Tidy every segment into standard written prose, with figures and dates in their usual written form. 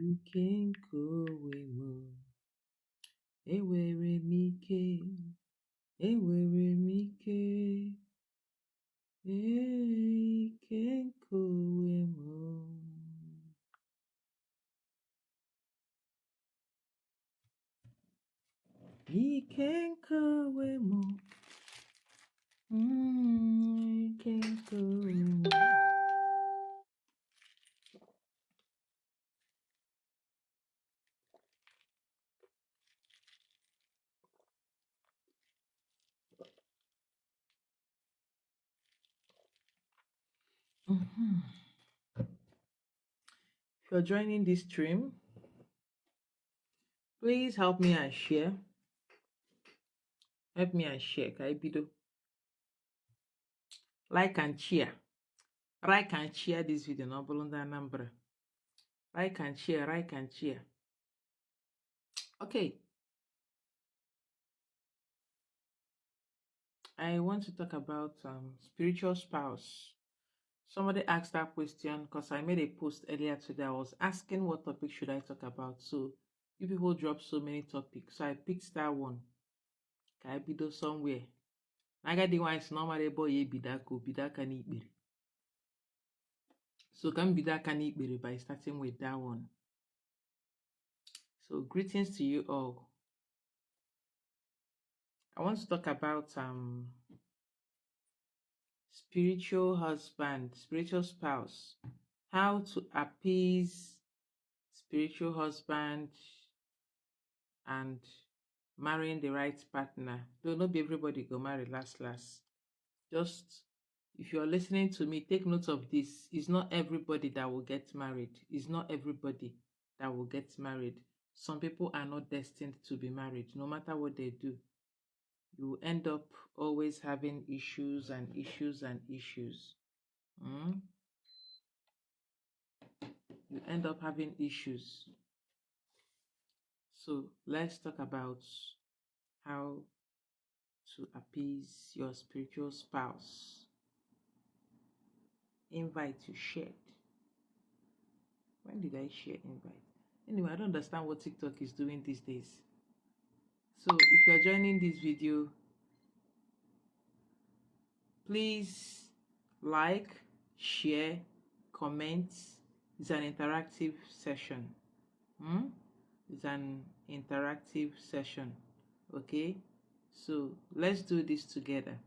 You can go away more. Ewere mike, ewere mike, can go away more. He can go away more. He can go away more. If you're joining this stream, please help me and share. Help me and share. Kaibido. Like and share. Like and share this video. No bolunda number. Like and share. Like and share. Okay. I want to talk about spiritual spouse. Somebody asked that question because I made a post earlier today. I was asking what topic should I talk about. So you people dropped so many topics. So I picked that one. Can I be do somewhere? I got the one is normally boy bidaka ni ibiri. So can bidaka ni ibiri by starting with that one. So greetings to you all. I want to talk about spiritual husband, spiritual spouse, how to appease spiritual husband and marrying the right partner. Though not be everybody go marry last. Just if you're listening to me, take note of this. It's not everybody that will get married. It's not everybody that will get married. Some people are not destined to be married. No matter what they do, you end up always having issues and issues and issues. You end up having issues. So let's talk about how to appease your spiritual spouse. Invite you shared. When did I share invite? Anyway, I don't understand what TikTok is doing these days. So if you are joining this video, please like, share, comment. It's an interactive session. It's an interactive session. Okay? So let's do this together.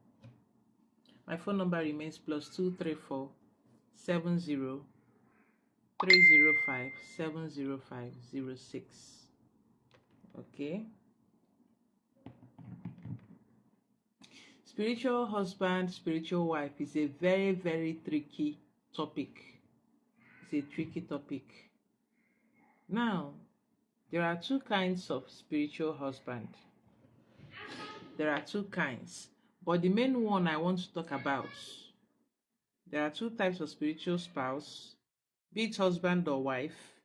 My phone number remains +234 70 305 70506. Okay. Spiritual husband, spiritual wife is a very, very tricky topic. It's a tricky topic. Now, there are two kinds of spiritual husband. There are two kinds. But the main one I want to talk about, there are two types of spiritual spouse, be it husband or wife.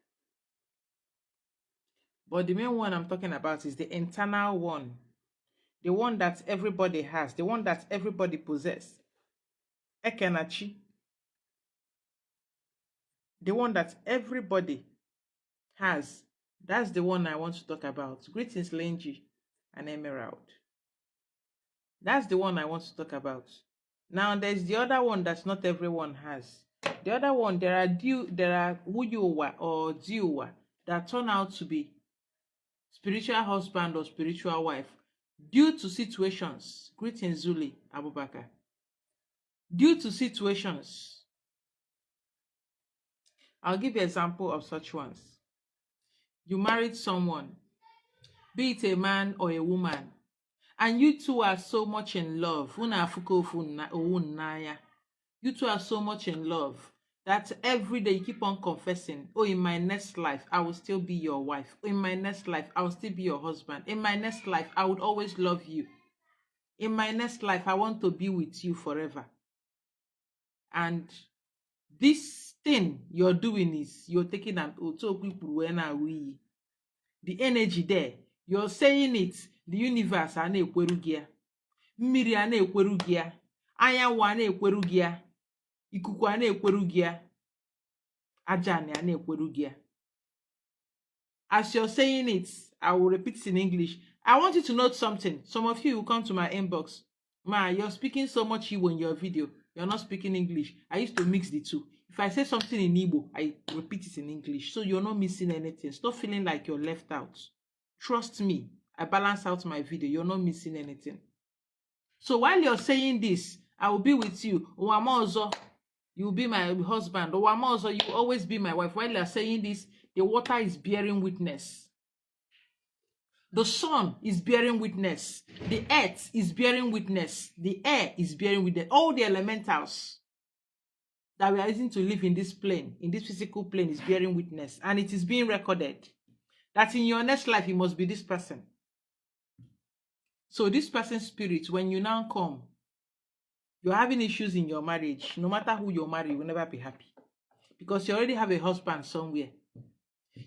But the main one I'm talking about is the internal one. The one that everybody has. The one that everybody possesses. Ekenachi. The one that everybody has. That's the one I want to talk about. Greetings, Lenji and Emerald. That's the one I want to talk about. Now, there's the other one that not everyone has. The other one, there are Wuyuwa or Diuwa that turn out to be spiritual husband or spiritual wife due to situations. Greetings, Zuli Abubakar. Due to situations. I'll give you an example of such ones. You married someone, be it a man or a woman, and you two are so much in love. You two are so much in love that every day you keep on confessing, oh, in my next life, I will still be your wife. In my next life, I will still be your husband. In my next life, I would always love you. In my next life, I want to be with you forever. And this thing you're doing is you're taking an the energy there. You're saying it, the universe ana ekwerugia. Mmiri ana ekwerugia. Anyanwụ ana ekwerugia. Ikuku ana ekwerugia. Aja ana ekwerugia. As you're saying it, I will repeat it in English. I want you to note something. Some of you will come to my inbox. Ma, you're speaking so much Igbo in your video. You're not speaking English. I used to mix the two. If I say something in Igbo, I repeat it in English. So you're not missing anything. Stop feeling like you're left out. Trust me. I balance out my video. You're not missing anything. So while you're saying this, I will be with you. Owamozo, you will be my husband. Owamozo, you will always be my wife. While you're saying this, the water is bearing witness. The sun is bearing witness. The earth is bearing witness. The air is bearing witness. All the elementals that we are using to live in this plane, in this physical plane, is bearing witness. And it is being recorded that in your next life, you must be this person. So this person's spirit, when you now come, you're having issues in your marriage. No matter who you're married, you will never be happy. Because you already have a husband somewhere.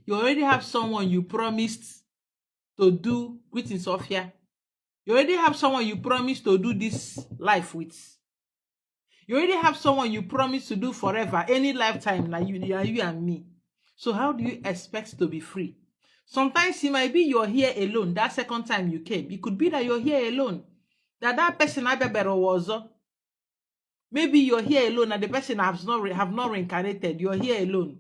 You already have someone you promised to do greetings, Sophia. You already have someone you promised to do this life with. You already have someone you promised to do forever, any lifetime, like you and me. So how do you expect to be free? Sometimes it might be you're here alone. That second time you came, it could be that you're here alone. That person was. Maybe you're here alone and the person have not reincarnated. You're here alone.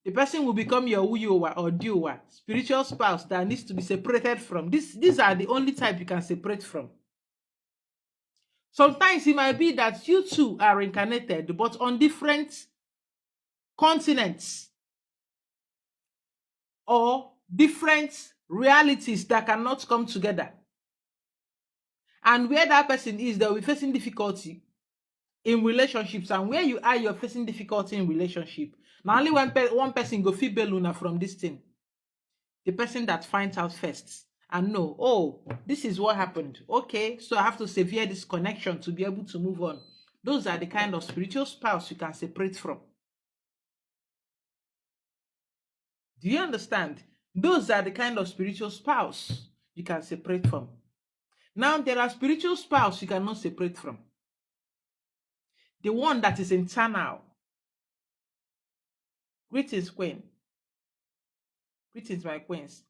The person will become your uyowa or diowa, spiritual spouse that needs to be separated from. These are the only type you can separate from. Sometimes it might be that you two are reincarnated, but on different continents or different realities that cannot come together. And where that person is, they'll be facing difficulty in relationships, and where you are, you're facing difficulty in relationship. Now only one person go feel Beluna from this thing. The person that finds out first and know, oh, this is what happened. Okay, so I have to sever this connection to be able to move on. Those are the kind of spiritual spouse you can separate from. Do you understand? Those are the kind of spiritual spouse you can separate from. Now, there are spiritual spouse you cannot separate from. The one that is internal. Greetings, Queen. Greetings, my queens.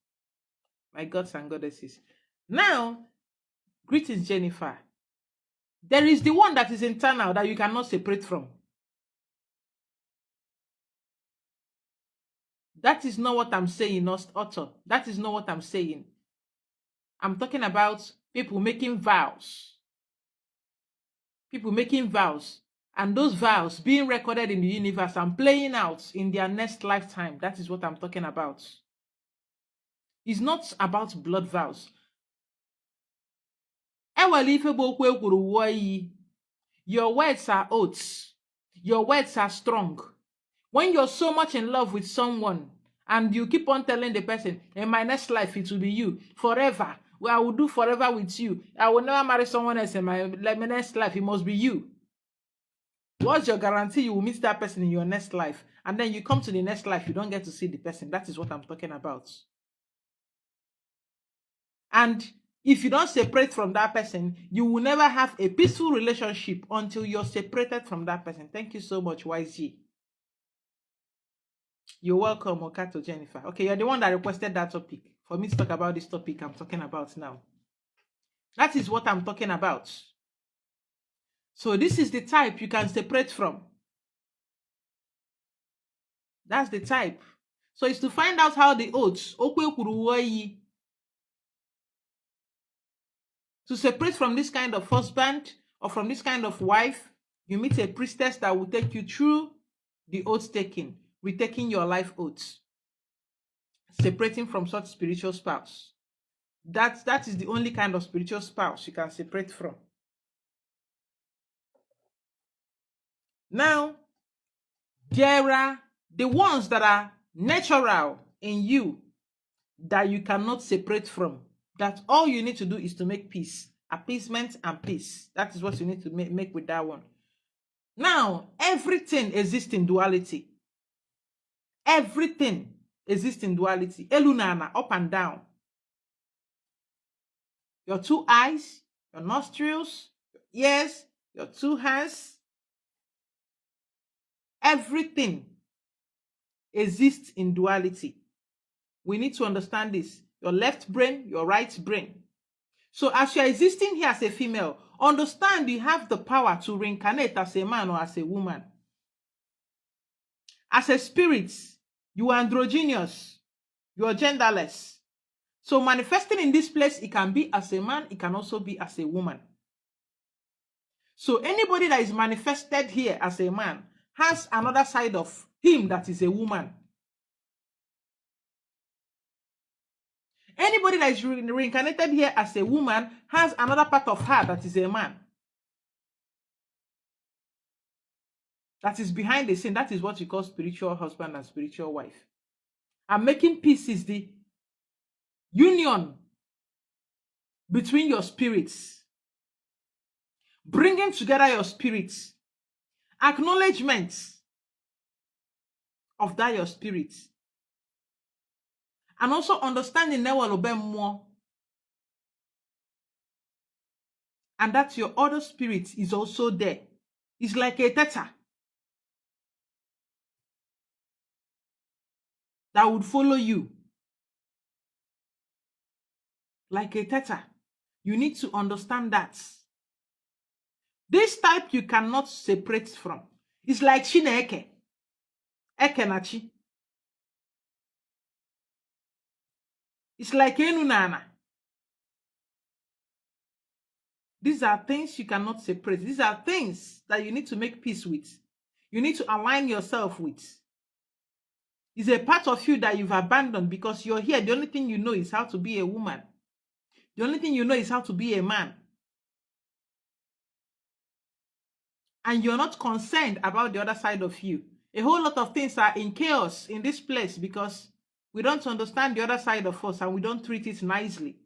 My gods and goddesses. Now, greetings, Jennifer. There is the one that is internal that you cannot separate from. That is not what I'm saying, Otto. That is not what I'm saying. I'm talking about people making vows. People making vows. And those vows being recorded in the universe and playing out in their next lifetime. That is what I'm talking about. It's not about blood vows. Your words are oaths. Your words are strong. When you're so much in love with someone and you keep on telling the person, in my next life, it will be you forever. Well, I will do forever with you. I will never marry someone else in my next life. It must be you. What's your guarantee you will meet that person in your next life? And then you come to the next life, you don't get to see the person. That is what I'm talking about. And if you don't separate from that person, you will never have a peaceful relationship until you're separated from that person. Thank you so much, YG. You're welcome, Okato Jennifer. Okay, you're the one that requested that topic. For me to talk about this topic I'm talking about now. That is what I'm talking about. So this is the type you can separate from. That's the type. So it's to find out how the oaths, to separate from this kind of husband or from this kind of wife, you meet a priestess that will take you through the oath taking, retaking your life oaths, separating from such spiritual spouse. That is the only kind of spiritual spouse you can separate from. Now, there are the ones that are natural in you that you cannot separate from. That all you need to do is to make peace, appeasement and peace. That is what you need to make with that one. Now, everything exists in duality. Everything exists in duality. Elunana, up and down. Your two eyes, your nostrils, your ears, your two hands. Everything exists in duality. We need to understand this. Your left brain, your right brain. So as you're existing here as a female, understand you have the power to reincarnate as a man or as a woman. As a spirit, you are androgynous. You are genderless. So manifesting in this place, it can be as a man, it can also be as a woman. So anybody that is manifested here as a man has another side of him that is a woman. Anybody that is reincarnated here as a woman has another part of her that is a man. That is behind the scene. That is what you call spiritual husband and spiritual wife. And making peace is the union between your spirits. Bringing together your spirits. Acknowledgement of that your spirit. And also understanding more. And that your other spirit is also there. It's like a theta that would follow you. Like a theta. You need to understand that. This type you cannot separate from. It's like chi na eke. Eke na chi. It's like enu na ana. These are things you cannot separate. These are things that you need to make peace with. You need to align yourself with. It's a part of you that you've abandoned because you're here. The only thing you know is how to be a woman. The only thing you know is how to be a man. And you're not concerned about the other side of you. A whole lot of things are in chaos in this place because we don't understand the other side of us and we don't treat it nicely.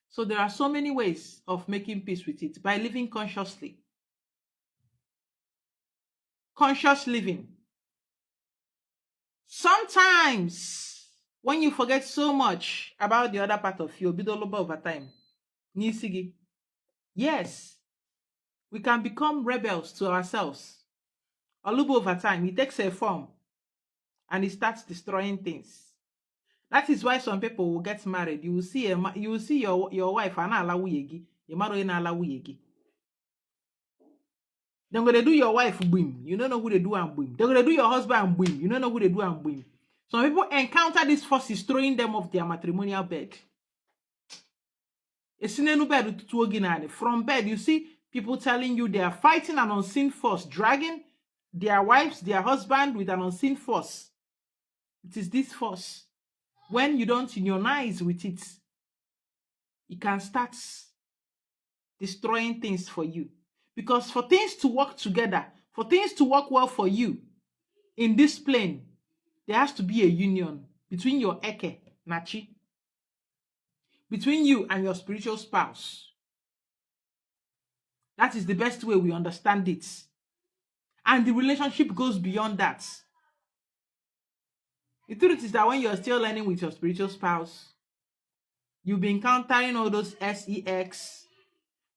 So there are so many ways of making peace with it by living consciously. Conscious living. Sometimes, when you forget so much about the other part of you, bidoloba over time. Nisigi. Yes, we can become rebels to ourselves. Olubo over time, it takes a form and it starts destroying things. That is why some people will get married. You will see your wife and allow yegi. Your mother na allow yegi. They're gonna do your wife boom. You don't know who they do and boom. They're gonna do your husband boom. You don't know who they do and boom. Some people encounter these forces throwing them off their matrimonial bed. From bed, you see people telling you they are fighting an unseen force, dragging their wives, their husband with an unseen force. It is this force. When you don't unionize with it, it can start destroying things for you. Because for things to work together, for things to work well for you in this plane, there has to be a union between your eke, nachi, between you and your spiritual spouse. That is the best way we understand it. And the relationship goes beyond that. The truth is that when you're still learning with your spiritual spouse, you'll be encountering all those sex.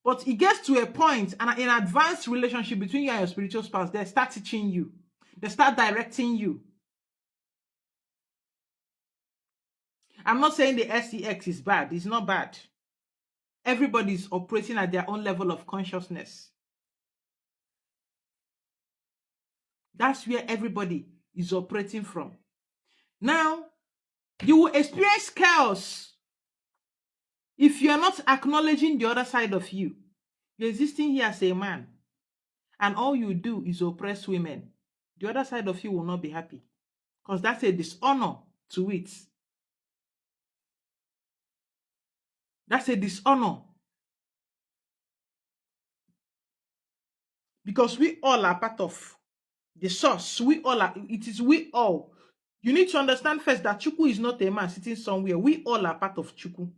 But it gets to a point, and in advanced relationship between you and your spiritual spouse, they start teaching you. They start directing you. I'm not saying the sex is bad. It's not bad. Everybody is operating at their own level of consciousness. That's where everybody is operating from. Now, you will experience chaos if you are not acknowledging the other side of you. You're existing here as a man, and all you do is oppress women. The other side of you will not be happy because that's a dishonor to it. That's a dishonor. Because we all are part of the source. It is we all. You need to understand first that Chukwu is not a man sitting somewhere. We all are part of Chukwu.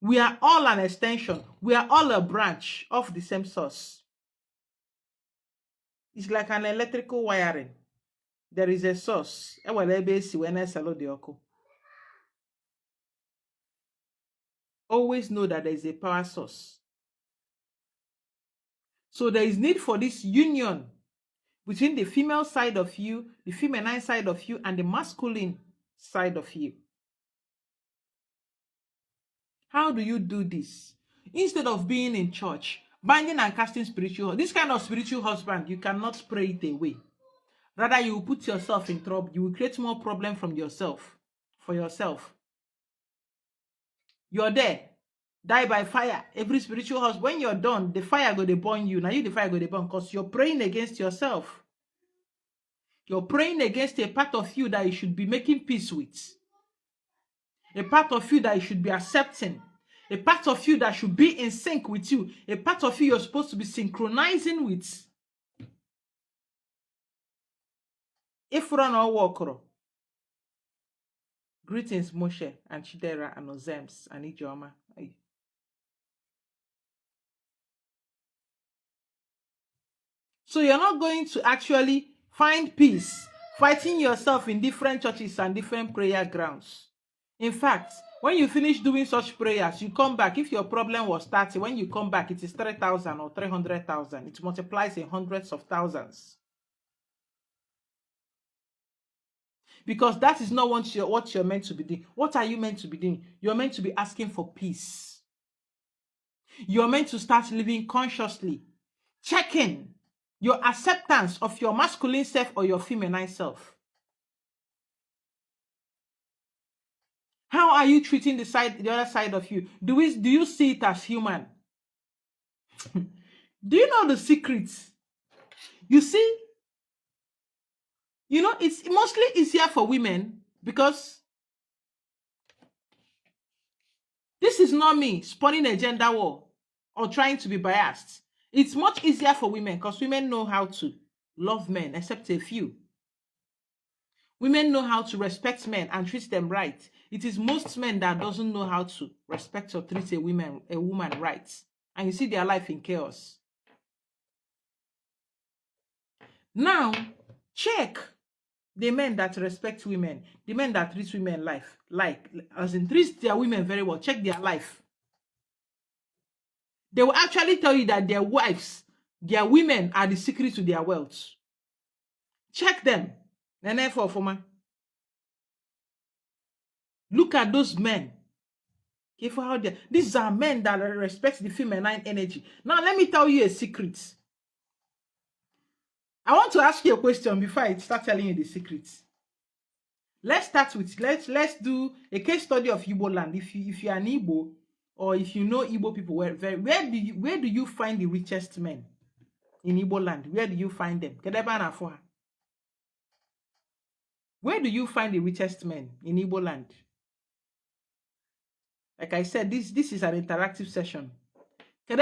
We are all an extension. We are all a branch of the same source. It's like an electrical wiring. There is a source. Always know that there is a power source. So there is need for this union between the female side of you, the feminine side of you, and the masculine side of you. How do you do this? Instead of being in church, binding and casting spiritual, this kind of spiritual husband, you cannot pray it away. Rather, you will put yourself in trouble. You will create more problem from yourself, for yourself. You're there, die by fire. Every spiritual husband, when you're done, the fire go to burn you. Now you the fire go to burn because you're praying against yourself. You're praying against a part of you that you should be making peace with. A part of you that you should be accepting. A part of you that should be in sync with you. A part of you you're supposed to be synchronizing with. If run or walk, greetings Moshe and Chidera and Ozems and Ijoma. So you're not going to actually find peace fighting yourself in different churches and different prayer grounds. In fact, when you finish doing such prayers, you come back. If your problem was 30, when you come back, it is 3,000 or 300,000. It multiplies in hundreds of thousands. Because that is not what you're meant to be doing. What are you meant to be doing? You're meant to be asking for peace. You're meant to start living consciously, checking your acceptance of your masculine self or your feminine self. How are you treating the other side of you? Do you see it as human? Do you know the secrets? You see, it's mostly easier for women because this is not me spawning a gender war or trying to be biased. It's much easier for women because women know how to love men, except a few. Women know how to respect men and treat them right. It is most men that doesn't know how to respect or treat a woman right. And you see their life in chaos. Now, check the men that respect women, the men that treat women as in treat their women very well. Check their life. They will actually tell you that their wives, their women are the secret to their wealth. Check them. Look at those men. These are men that respect the feminine energy. Now, let me tell you a secret. I want to ask you a question before I start telling you the secrets. Let's start with, let's do a case study of Igbo land. If you're an Igbo, or if you know Igbo people, where do you find the richest men in Igbo land? Where do you find them? Where do you find the richest men in Igbo land? Like I said, this is an interactive session. The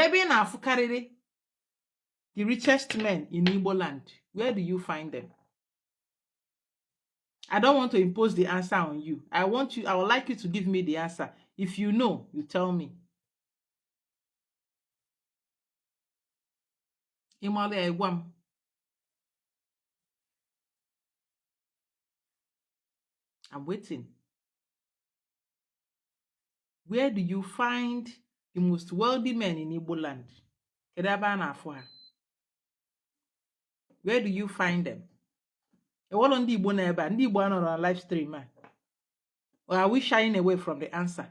richest men in Igbo land, where do you find them? I don't want to impose the answer on you. I would like you to give me the answer. If you know, you tell me. I'm waiting. Where do you find the most wealthy men in Igbo land? Where do you find them? All on the Igbo neighbor, and the Igbo on our live stream. Or are we shying away from the answer?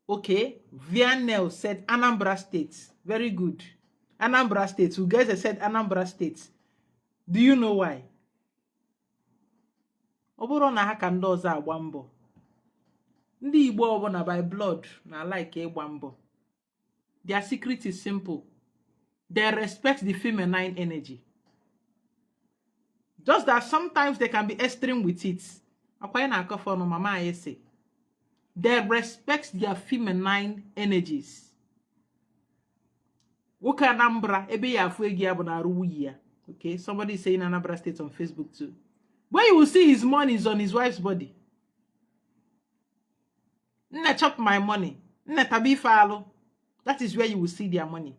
Okay, Viannell said Anambra State. Very good. Anambra State. Who guys said Anambra State? Do you know why? Oboro na ha ka ndị ọzọ agba mbọ. Ndị Igbo ọbụna by blood na like ịgba mbọ. Their secret is simple. They respect the feminine energy. Just that sometimes they can be extreme with it. They respect their feminine energies. Okay, somebody is saying Anambra State on Facebook too. Where you will see his money is on his wife's body. Nne chop my money. Nne tabi falo. That is where you will see their money.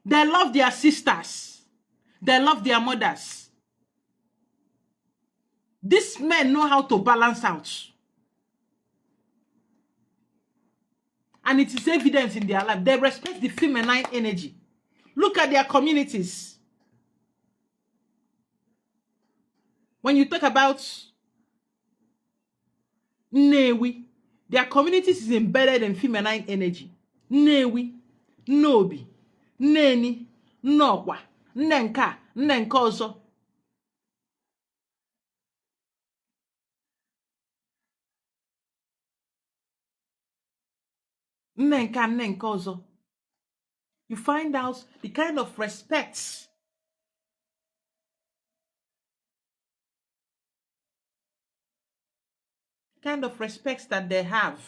They love their sisters. They love their mothers. These men know how to balance out. and it is evident in their life. They respect the feminine energy. Look at their communities. When you talk about Nnewi, their communities is embedded in feminine energy. Nnewi, Nnobi, Nneni, Nnokwa, Nnenka, Nnenka ọzọ. Nnenka, Nnenka ọzọ. You find out the kind of respect that they have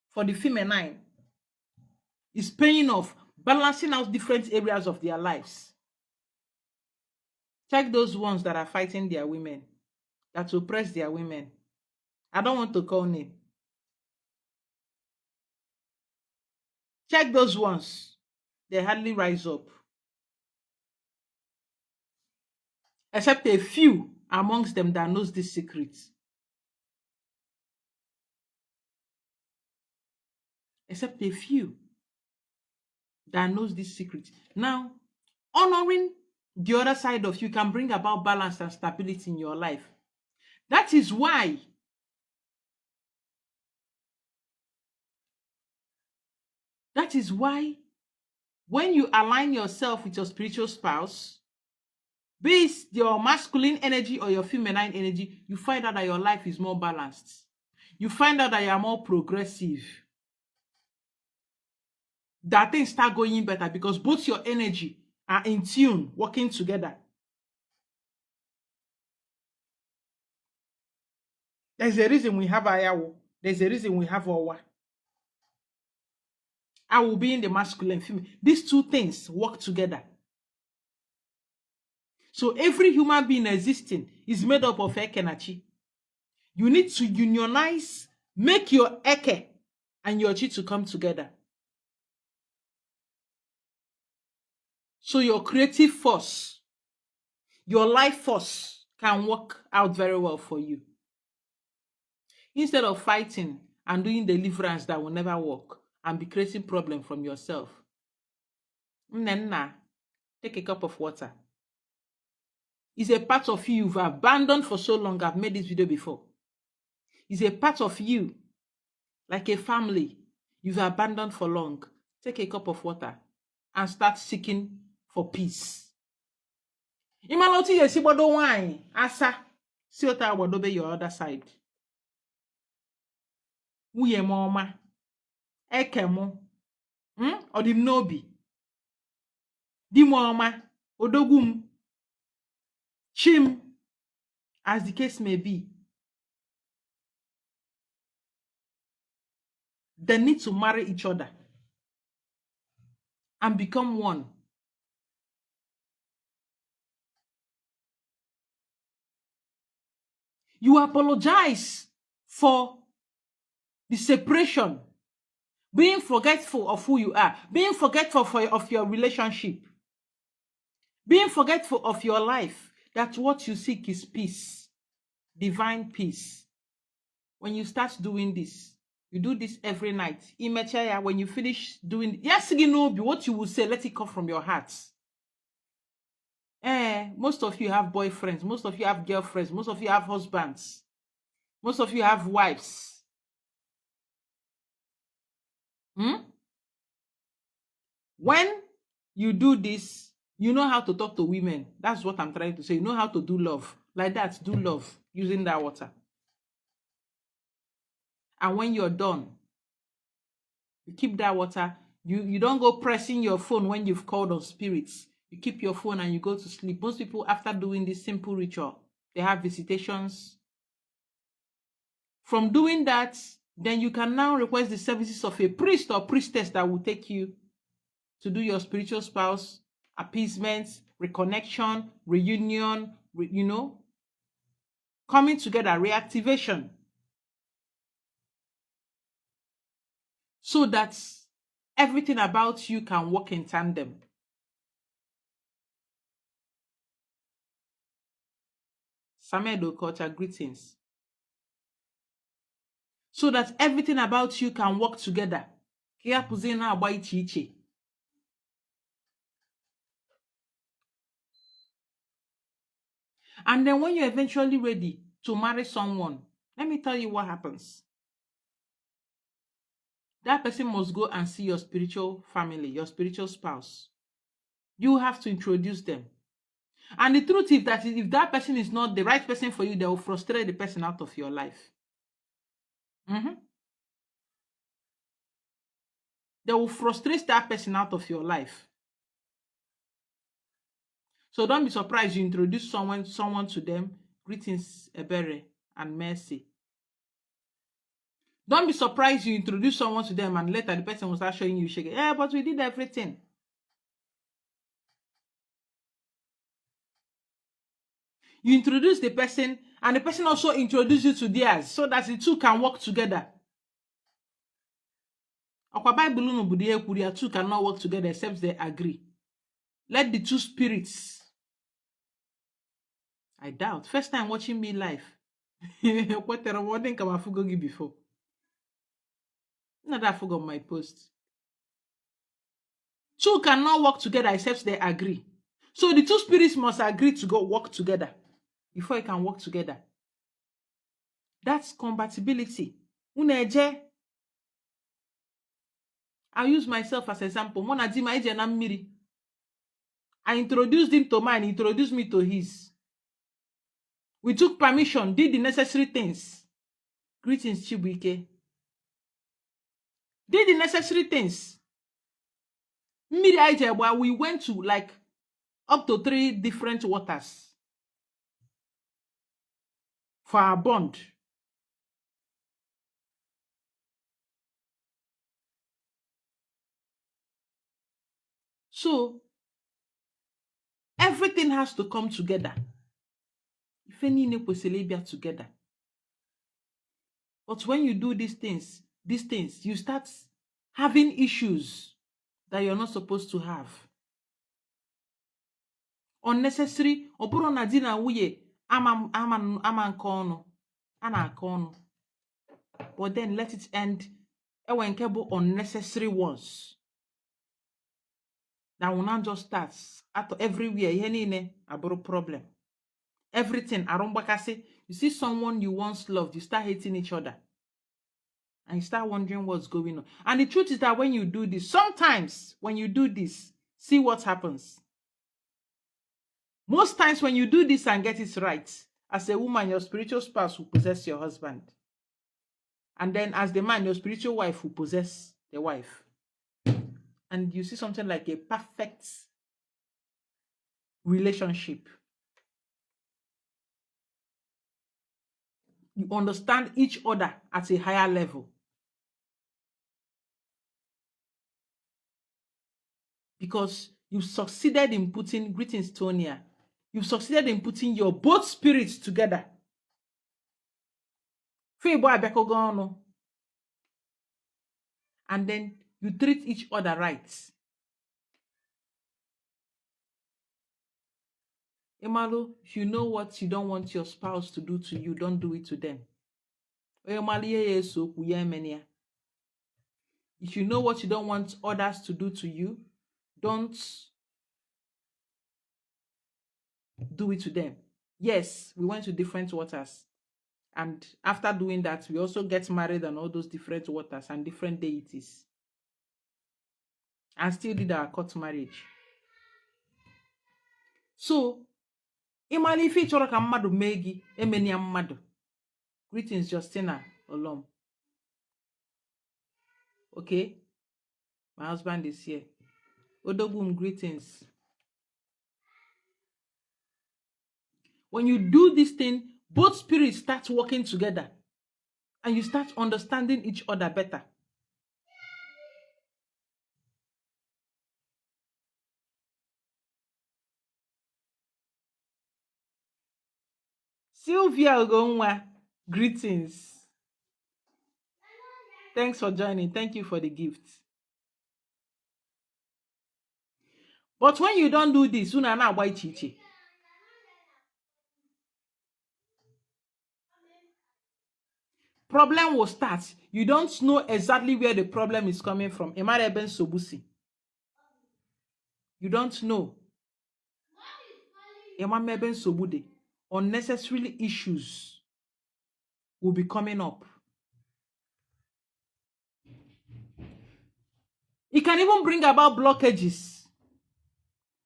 for the feminine is paying off, balancing out different areas of their lives. Check those ones that are fighting their women, that oppress their women. I don't want to call name. Check those ones. They hardly rise up. Except a few amongst them that knows this secret. Except a few that knows this secret. Now, honoring the other side of you can bring about balance and stability in your life. That is why when you align yourself with your spiritual spouse, be it your masculine energy or your feminine energy, you find out that your life is more balanced. You find out that you are more progressive. That things start going better because both your energy are in tune, working together. There's a reason we have Ayawo. There's a reason we have Owa. I will be in the masculine, female. These two things work together. So every human being existing is made up of Eke and Chi. You need to unionize, make your Eke and your Chi to come together. So your creative force, your life force can work out very well for you. Instead of fighting and doing deliverance that will never work and be creating problem from yourself. Nna, take a cup of water. It's a part of you you've abandoned for so long. I've made this video before. It's a part of you, like a family, you've abandoned for long. Take a cup of water and start seeking for peace. Imaloti yesi bodo wine, asa, si ota wadobe your other side. Uye moma, ekemo, odim nobi, di moma, odogum, chim, as the case may be. They need to marry each other and become one. You apologize for the separation, being forgetful of who you are, being forgetful of your relationship, being forgetful of your life, that what you seek is peace, divine peace. When you start doing this, you do this every night. When you finish doing, yes, you know what you will say, let it come from your heart. Most of you have boyfriends, most of you have girlfriends, most of you have husbands, most of you have wives. When you do this, you know how to talk to women. That's what I'm trying to say. You know how to do love. Like that, do love using that water. And when you're done, you keep that water. You don't go pressing your phone when you've called on spirits. You keep your phone and you go to sleep. Most people, after doing this simple ritual, they have visitations. From doing that, then you can now request the services of a priest or priestess that will take you to do your spiritual spouse appeasement, reconnection, reunion, coming together, reactivation. So that everything about you can work in tandem. Samedo culture, greetings. So that everything about you can work together. Kia puzina agba iche iche. And then when you're eventually ready to marry someone, let me tell you what happens. That person must go and see your spiritual family, your spiritual spouse. You have to introduce them. And the truth is that if that person is not the right person for you, they will frustrate the person out of your life. They will frustrate that person out of your life. So don't be surprised you introduce someone to them. Greetings, Ebere and Mercy. Don't be surprised you introduce someone to them and later the person will start showing you shaking. Yeah, but we did everything. You introduce the person and the person also introduces you to theirs so that the two can work together. Okwa Bible two cannot work together except they agree. Let the two spirits. I doubt. First time watching me live. What I think I'm a before. Not that I forgot my post. Two cannot work together except they agree. So the two spirits must agree to go work together before you can work together. That's compatibility. Uneje. I'll use myself as example. I introduced him to mine, he introduced me to his. We took permission, did the necessary things. Greetings, Chibuike. Did the necessary things. We went to like up to 3 different waters for our bond. So, everything has to come together. If any together. But when you do these things, you start having issues that you're not supposed to have. Unnecessary, opuro na di na wuye, ama nke ọnụ, a na-akọ ọnụ. But then let it end. Enwe unnecessary ones that will not just start at everywhere. Ihe niile abụrụ problem. Everything arumbakasi. You see someone you once loved, you start hating each other. And you start wondering what's going on. And the truth is that when you do this, sometimes when you do this, see what happens. Most times when you do this and get it right, as a woman, your spiritual spouse will possess your husband. And then as the man, your spiritual wife will possess the wife. And you see something like a perfect relationship. You understand each other at a higher level. Because you've succeeded in putting, greetings, Tonia, you've succeeded in putting your both spirits together. And then you treat each other right. Emalo, if you know what you don't want your spouse to do to you, don't do it to them. If you know what you don't want others to do to you, don't do it to them. Yes, we went to different waters. And after doing that, we also get married on all those different waters and different deities. And still did our court marriage. So, imali ife chọrọ ka mmadụ mee gị emeni ya mmadụ. Greetings, Justina Olom. Okay, my husband is here. Odogum, greetings. When you do this thing, both spirits start working together and you start understanding each other better. Sylvia Ogonwa, greetings. Thanks for joining. Thank you for the gift. But when you don't do this, una na agba iche iche. problem will start. You don't know exactly where the problem is coming from. Emareben Sobusi. You don't know. Emareben Sobude. Unnecessarily issues will be coming up. It can even bring about blockages.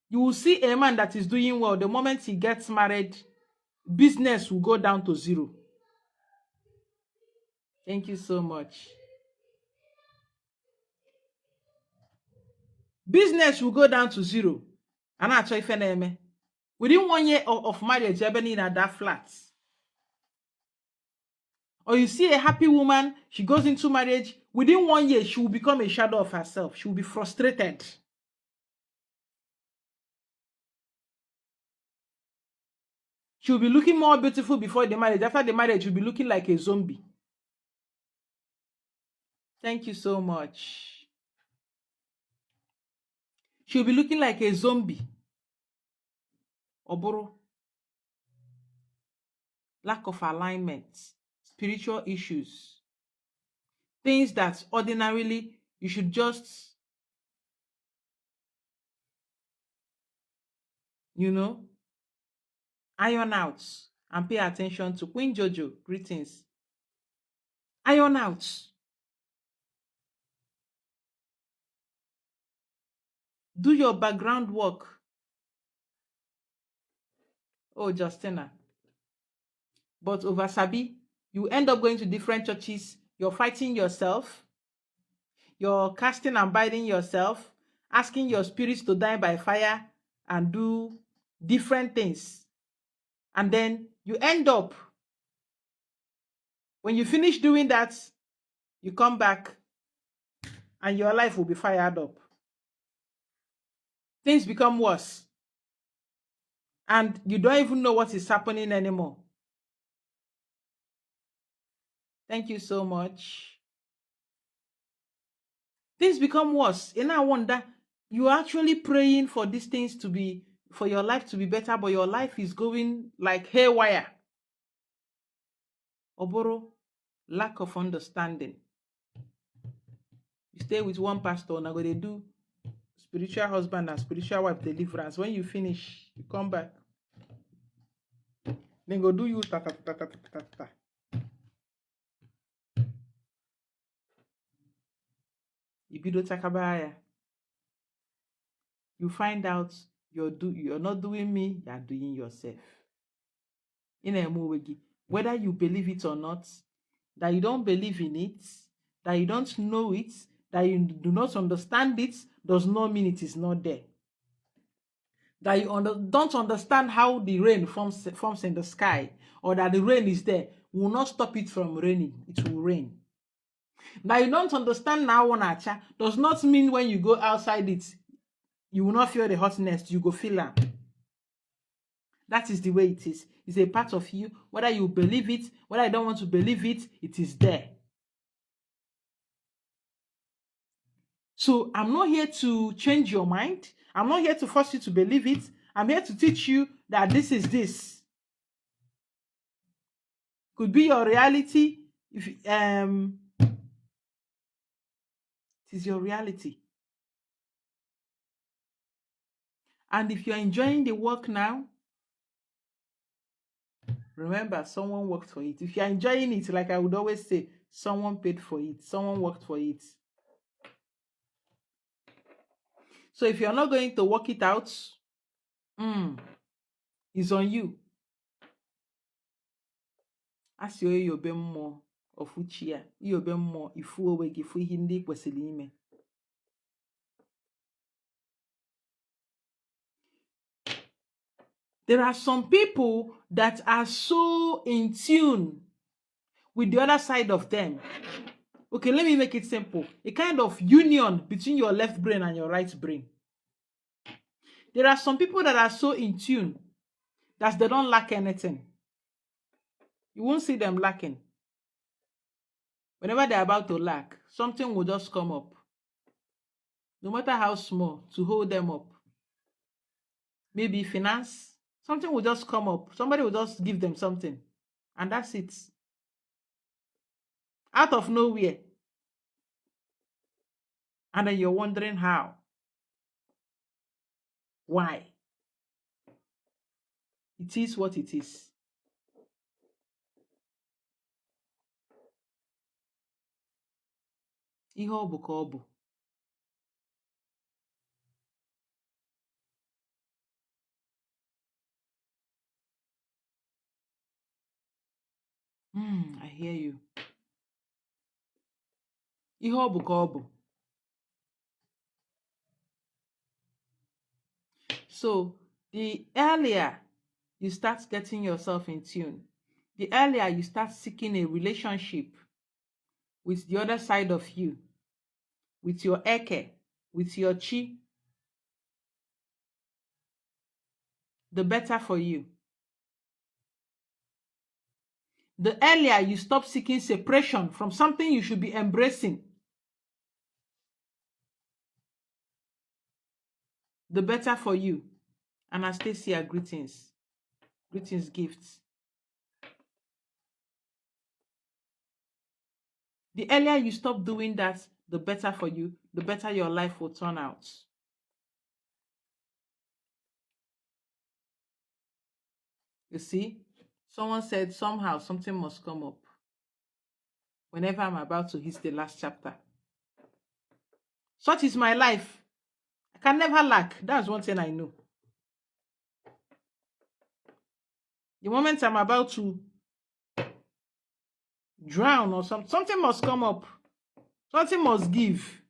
You will see a man that is doing well. The moment he gets married, business will go down to zero. Thank you so much. Business will go down to zero. And I try to within 1 year of marriage, you're in that flat. Or you see a happy woman, she goes into marriage. Within 1 year, she will become a shadow of herself. She will be frustrated. She will be looking more beautiful before the marriage. After the marriage, she'll be looking like a zombie. Thank you so much. She'll be looking like a zombie. Oboro. Lack of alignment. Spiritual issues. Things that ordinarily you should just, iron out and pay attention to. Queen Jojo, greetings. Iron out. Do your background work. Oh, Justina. But over Sabi, you end up going to different churches. You're fighting yourself. You're casting and biting yourself. Asking your spirits to die by fire and do different things. And then you end up, when you finish doing that, you come back and your life will be fired up. Things become worse. And you don't even know what is happening anymore. Thank you so much. Things become worse. And I wonder, you're actually praying for these things to be, for your life to be better, but your life is going like haywire. Oboro, lack of understanding. You stay with one pastor, and they do spiritual husband and spiritual wife deliverance. When you finish, you come back. Then go do you ta ta ta ta ta ta. Ibido takabaya. You find out you're not doing me, you're doing yourself. In a movie, whether you believe it or not, that you don't believe in it, that you don't know it, that you do not understand it, does not mean it is not there. That you don't understand how the rain forms in the sky, or that the rain is there, will not stop it from raining. It will rain. That you don't understand now one acha does not mean when you go outside it, you will not feel the hotness, you go feel it. That is the way it is. It's a part of you. Whether you believe it, whether you don't want to believe it, it is there. So I'm not here to change your mind. I'm not here to force you to believe it. I'm here to teach you that this is this. Could be your reality. If it is your reality. And if you're enjoying the work now, remember, someone worked for it. If you're enjoying it, like I would always say, someone paid for it. Someone worked for it. So if you're not going to work it out, it's on you. As you be more of uchia, you be more if you were give hindi kwesili. There are some people that are so in tune with the other side of them. Okay, let me make it simple. A kind of union between your left brain and your right brain. There are some people that are so in tune that they don't lack anything. You won't see them lacking. Whenever they're about to lack, something will just come up. No matter how small, to hold them up. Maybe finance, something will just come up. Somebody will just give them something. And that's it. out of nowhere. And then you're wondering how. Why? It is what it is. Ihe ọ bụ ka ọ bụ. I hear you. Ihe ọ bụ ka ọ bụ. So the earlier you start getting yourself in tune, the earlier you start seeking a relationship with the other side of you, with your eke, with your chi, the better for you. The earlier you stop seeking separation from something you should be embracing, the better for you. Anastasia, greetings. Greetings, gifts. The earlier you stop doing that, the better for you, the better your life will turn out. You see, someone said somehow something must come up whenever I'm about to hit the last chapter. Such is my life. I can never lack. That's one thing I know. The moment I'm about to drown or something must come up. Something must give.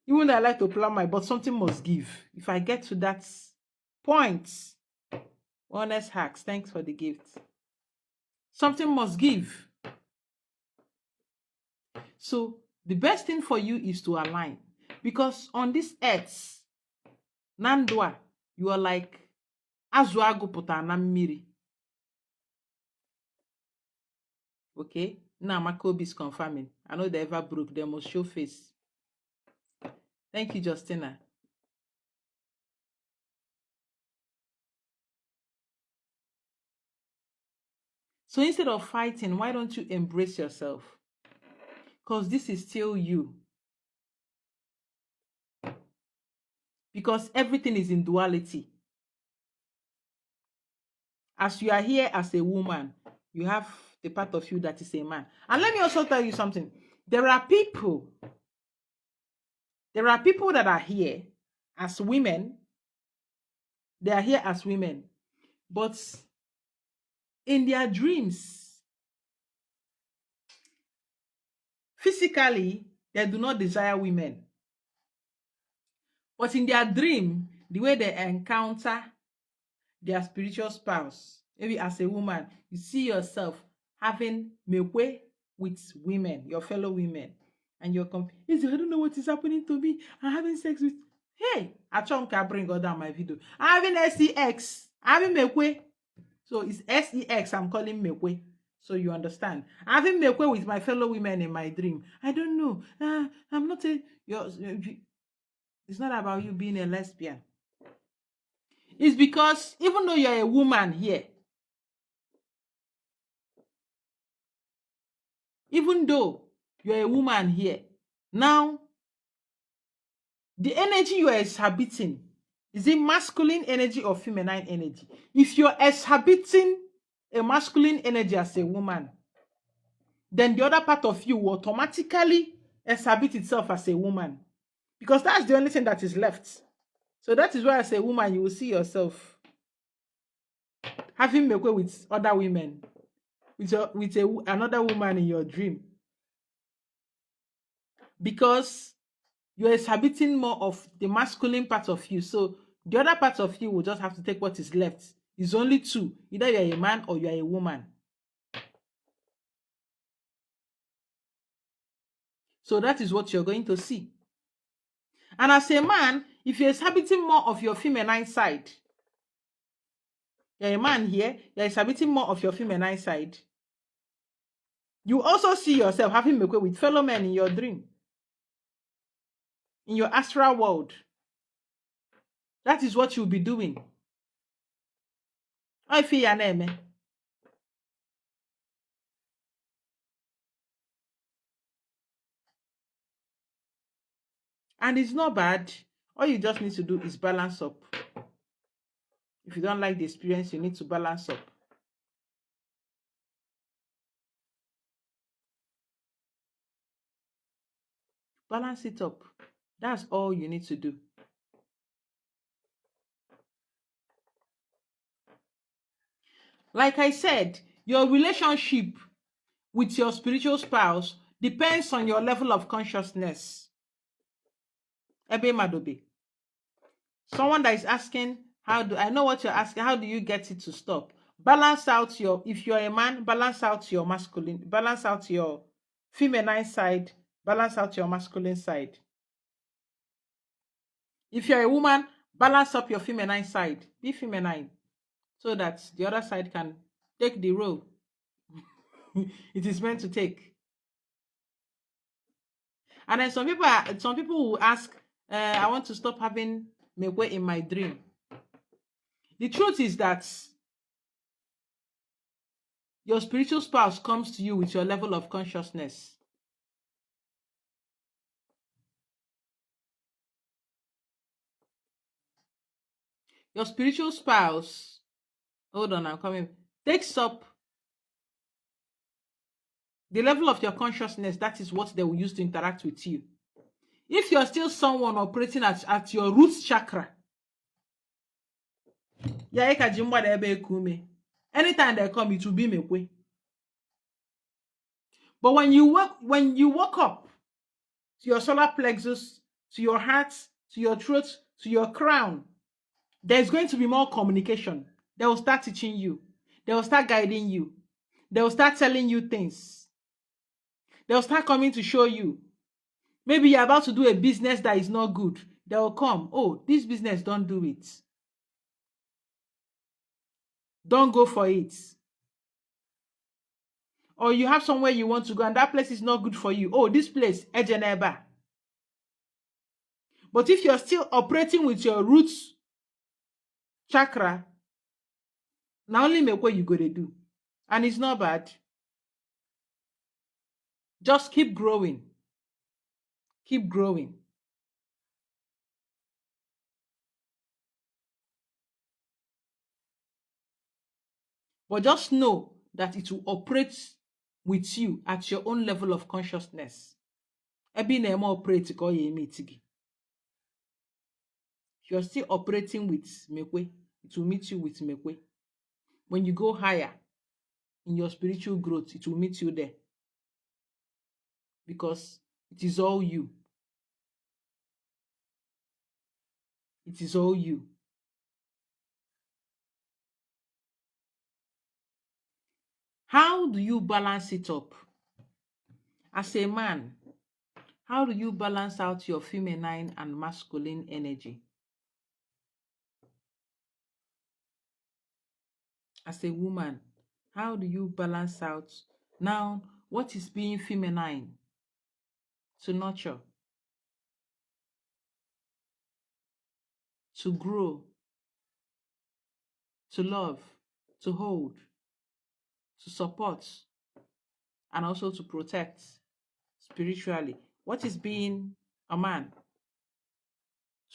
Even though I like to plan my, but something must give. If I get to that point, honest hacks, thanks for the gift. Something must give. So the best thing for you is to align. Because on this earth, Nandwa, you are like Azuago putana mmiri. Okay? Now Makobi is confirming. I know they ever broke, they must show face. Thank you, Justina. So instead of fighting, why don't you embrace yourself? Because this is still you. Because everything is in duality. As you are here as a woman, you have the part of you that is a man. And let me also tell you something. There are people that are here as women. They are here as women. But in their dreams, physically, they do not desire women. But in their dream, the way they encounter their spiritual spouse, maybe as a woman, you see yourself having mekwe with women, your fellow women, and you're I don't know what is happening to me. I'm having sex with, hey, I can bring God down my video. I'm having sex, I'm having mekwe. So it's sex, I'm calling mekwe. So you understand. I'm having mekwe with my fellow women in my dream. I don't know. I'm not it's not about you being a lesbian. It's because even though you're a woman here, even though you're a woman here, now the energy you are exhibiting, is it masculine energy or feminine energy? If you're exhibiting a masculine energy as a woman, then the other part of you will automatically exhibit itself as a woman. Because that's the only thing that is left. So that is why as a woman, you will see yourself having mekwe with other women, with another woman in your dream. Because you're exhibiting more of the masculine part of you. So the other part of you will just have to take what is left. It's only two. Either you're a man or you're a woman. So that is what you're going to see. And as a man, if you're exhibiting more of your feminine side, you're a man here, you're exhibiting more of your feminine side, you also see yourself having mekwe with fellow men in your dream, in your astral world. That is what you'll be doing. I feel your name. And it's not bad. All you just need to do is balance up. If you don't like the experience, you need to balance up. Balance it up. That's all you need to do. Like I said, your relationship with your spiritual spouse depends on your level of consciousness. Ebe Madobe. Someone that is asking, how do I know what you're asking? How do you get it to stop? Balance out your, if you're a man, balance out your masculine, balance out your feminine side, balance out your masculine side. If you're a woman, balance up your feminine side. Be feminine so that the other side can take the role it is meant to take. And then some people will ask, I want to stop having Mewe in my dream. The truth is that your spiritual spouse comes to you with your level of consciousness. Your spiritual spouse, hold on, I'm coming, takes up the level of your consciousness. That is what they will use to interact with you. If you're still someone operating at your root chakra, anytime they come, it will be Mekwe. But when you walk up to your solar plexus, to your heart, to your throat, to your crown, there's going to be more communication. They will start teaching you. They will start guiding you. They will start telling you things. They will start coming to show you. Maybe you're about to do a business that is not good. They will come. Oh, this business, don't do it. Don't go for it. Or you have somewhere you want to go and that place is not good for you. Oh, this place, Ejeneba. But if you're still operating with your roots chakra, now only make what you go to do. And it's not bad. Just keep growing. Keep growing. But just know that it will operate with you at your own level of consciousness. If you're still operating with Mekwe, it will meet you with Mekwe. When you go higher in your spiritual growth, it will meet you there. Because it is all you. It is all you. How do you balance it up? As a man, how do you balance out your feminine and masculine energy? As a woman, how do you balance out now what is being feminine to nurture, to grow, to love, to hold, to support, and also to protect spiritually? What is being a man?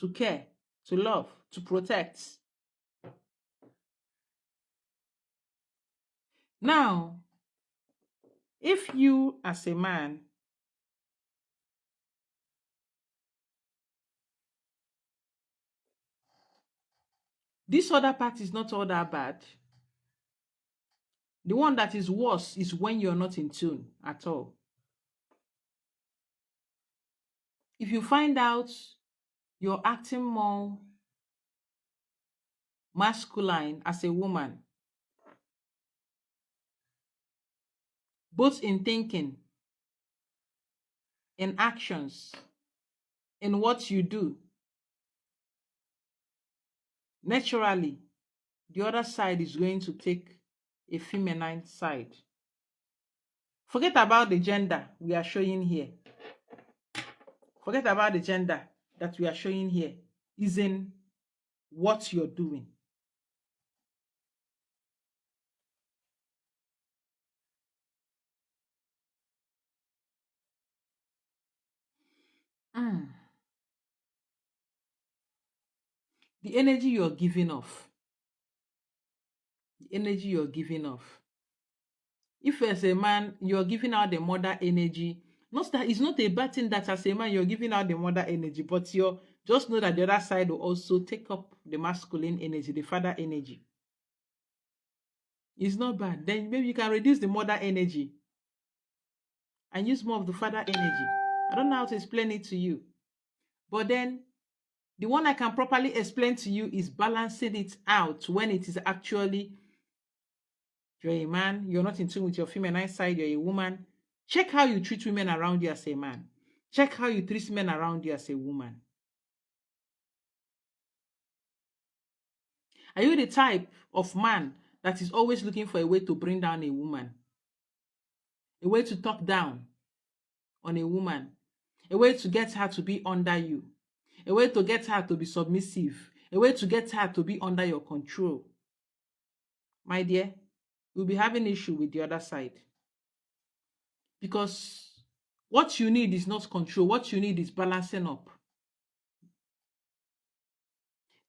To care, to love, to protect. Now, if you as a man this other part is not all that bad. The one that is worse is when you're not in tune at all. If you find out you're acting more masculine as a woman, both in thinking, in actions, in what you do, naturally, the other side is going to take a feminine side. Forget about the gender we are showing here. Forget about the gender that we are showing here. Is in what you're doing. Mm. The energy you're giving off. The energy you're giving off. If as a man you're giving out the mother energy, not that it's not a bad thing that as a man you're giving out the mother energy, but you're just know that the other side will also take up the masculine energy, the father energy. It's not bad. Then maybe you can reduce the mother energy and use more of the father energy. I don't know how to explain it to you. But then the one I can properly explain to you is balancing it out when it is actually you're a man, you're not in tune with your feminine side, you're a woman. Check how you treat women around you as a man. Check how you treat men around you as a woman. Are you the type of man that is always looking for a way to bring down a woman? A way to talk down on a woman? A way to get her to be under you? A way to get her to be submissive? A way to get her to be under your control? My dear, you'll be having issue with the other side. Because what you need is not control. What you need is balancing up.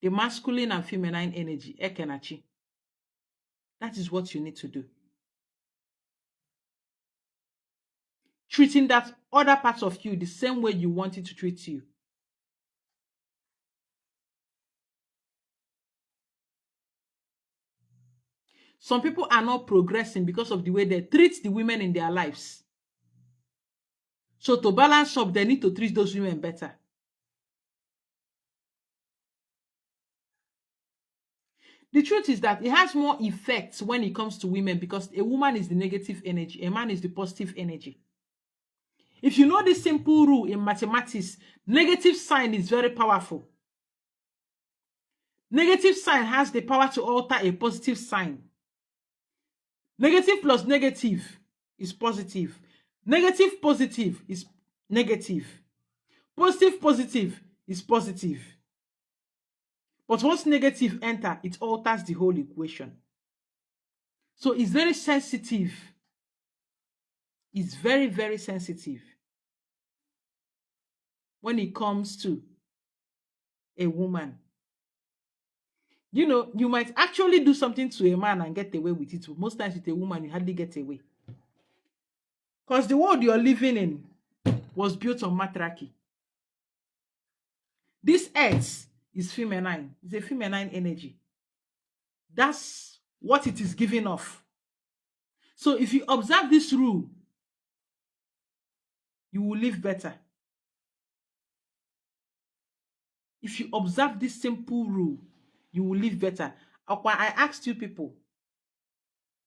The masculine and feminine energy, ekenachi. That is what you need to do. Treating that other part of you the same way you want it to treat you. Some people are not progressing because of the way they treat the women in their lives. So to balance up, they need to treat those women better. The truth is that it has more effects when it comes to women because a woman is the negative energy, a man is the positive energy. If you know this simple rule in mathematics, negative sign is very powerful. Negative sign has the power to alter a positive sign. Negative plus negative is positive. Negative positive is negative. Positive positive is positive. But once negative enter, it alters the whole equation. So it's very sensitive. It's very, very sensitive when it comes to a woman. You know, you might actually do something to a man and get away with it. But most times with a woman, you hardly get away. Because the world you're living in was built on matriarchy. This earth is feminine. It's a feminine energy. That's what it is giving off. So if you observe this rule, you will live better. If you observe this simple rule, you will live better. I asked you people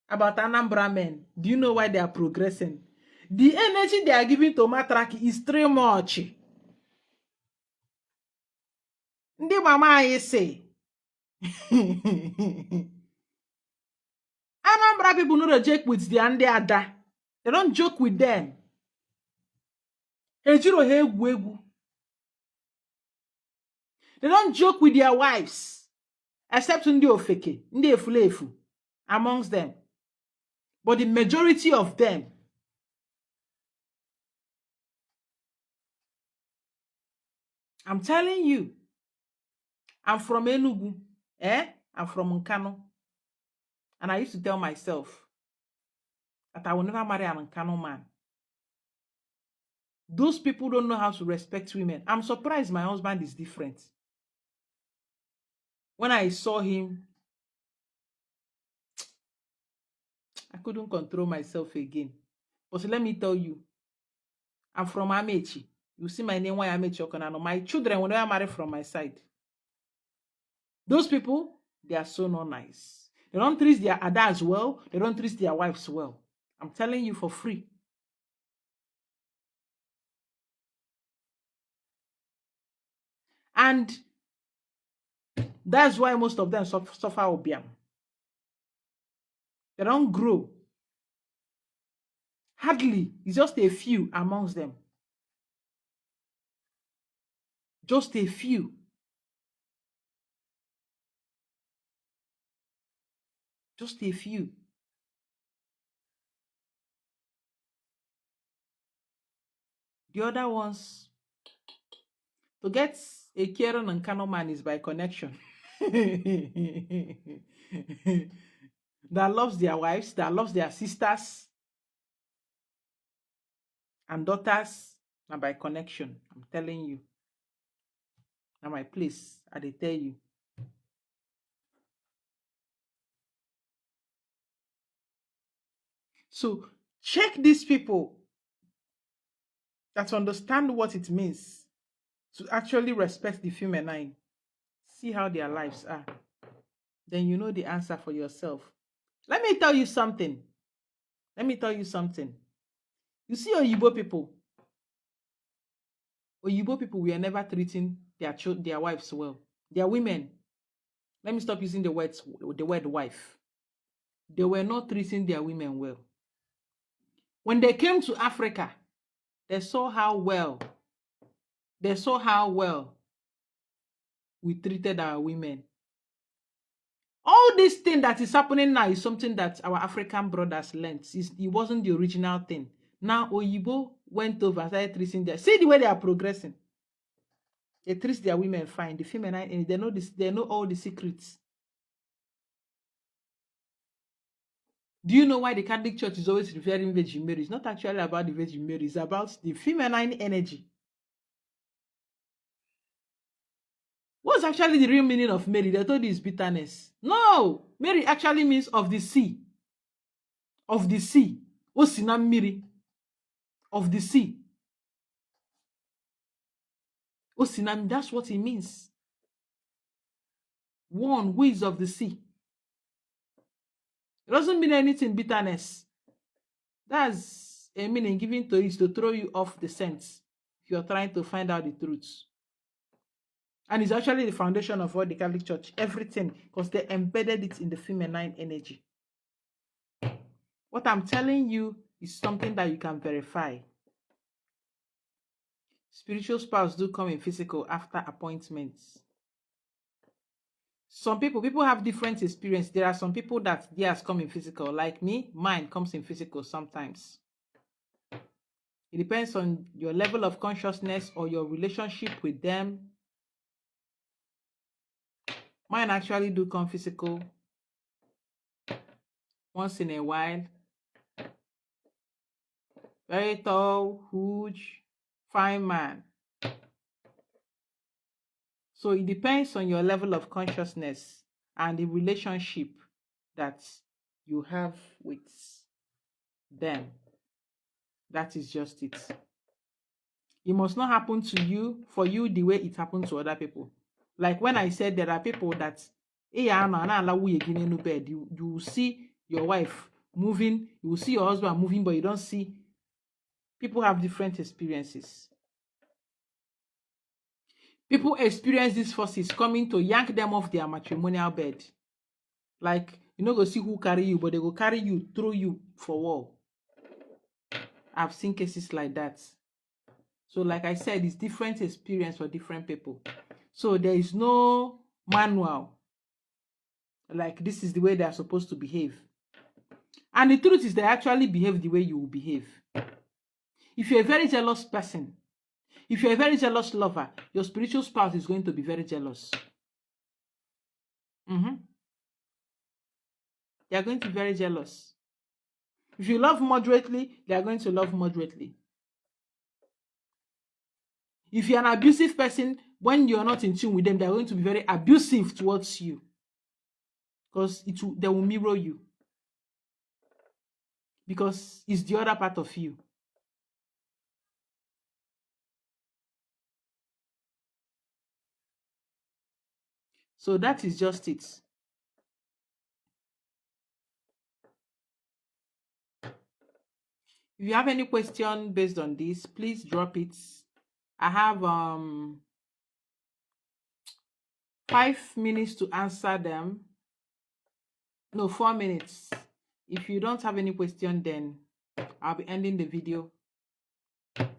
about Anambra men. Do you know why they are progressing? The energy they are giving to matriarchy is too much. Ndị mama anyị say Anambra people no dey joke with their ndị ada. They don't joke with them. Ejiro ha egwu egwu. They don't joke with their wives, except ndị ofeke, ndị efulefu amongst them. But the majority of them, I'm telling you, I'm from Enugu, I'm from Nkano. And I used to tell myself that I will never marry an Nkano man. Those people don't know how to respect women. I'm surprised my husband is different. When I saw him, I couldn't control myself again. But let me tell you, I'm from Amechi. You see my name, why Amechi Okonano. My children will never marry from my side. Those people, they are so not nice. They don't treat their adas well. They don't treat their wives well. I'm telling you for free. And that's why most of them suffer obiam. They don't grow. Hardly. It's just a few amongst them. Just a few. Just a few. The other ones, To get a caring and canon man is by connection. That loves their wives, that loves their sisters and daughters, and by connection. I'm telling you. Now my place, I dey tell you. So check these people that understand what it means to actually respect the feminine. See how their lives are. Then you know the answer for yourself. Let me tell you something. Let me tell you something. You see Oyibo people. Oyibo people were never treating their wives well. Their women. Let me stop using the word wife. They were not treating their women well. When they came to Africa, they saw how well we treated our women. All this thing that is happening now is something that our African brothers learned. It wasn't the original thing. Now Oyibo went over and started treating them. See the way they are progressing. They treat their women fine. The feminine, and they know this. They know all the secrets. Do you know why the Catholic Church is always revering Virgin Mary? It's not actually about the Virgin Mary. It's about the feminine energy. What's actually the real meaning of Mary? They told you it's bitterness. No! Mary actually means of the sea. Of the sea. Osinam Miri. Of the sea. Osinam, that's what it means. One who is of the sea. It doesn't mean anything bitterness. That's a meaning given to it to throw you off the scent if you're trying to find out the truth. And it's actually the foundation of all the Catholic Church. Everything. Because they embedded it in the feminine energy. What I'm telling you is something that you can verify. Spiritual spouse do come in physical after appointments. Some people have different experience. There are some people that theirs come in physical. Like me, mine comes in physical sometimes. It depends on your level of consciousness or your relationship with them. Mine actually do come physical once in a while. Very tall, huge, fine man. So it depends on your level of consciousness and the relationship that you have with them. That is just it. It must not happen to you, for you, the way it happened to other people. Like when I said there are people that you will see your wife moving, you will see your husband moving, but you don't see. People have different experiences. People experience these forces coming to yank them off their matrimonial bed. Like, you know, go see who carry you, but they go carry you, throw you for wall. I've seen cases like that. So like I said, it's different experience for different people. So there is no manual. Like this is the way they are supposed to behave. And the truth is they actually behave the way you will behave. If you're a very jealous person, if you're a very jealous lover, your spiritual spouse is going to be very jealous. They are going to be very jealous. If you love moderately, they are going to love moderately. If you're an abusive person, when you're not in tune with them, they're going to be very abusive towards you. Because they will mirror you. Because it's the other part of you. So that is just it. If you have any question based on this, please drop it. I have 5 minutes to answer them. No, 4 minutes. If you don't have any question, then I'll be ending the video.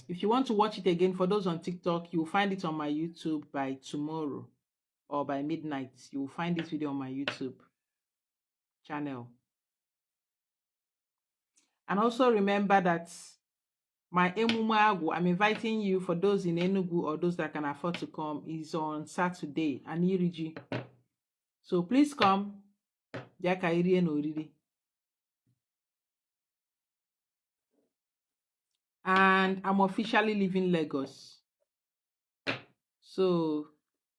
If you want to watch it again, for those on TikTok, you will find it on my YouTube by tomorrow or by midnight. You will find this video on my YouTube channel. And also remember that My Emumagu, I'm inviting you, for those in Enugu or those that can afford to come, is on Saturday, Aniriji. So please come. And I'm officially leaving Lagos. So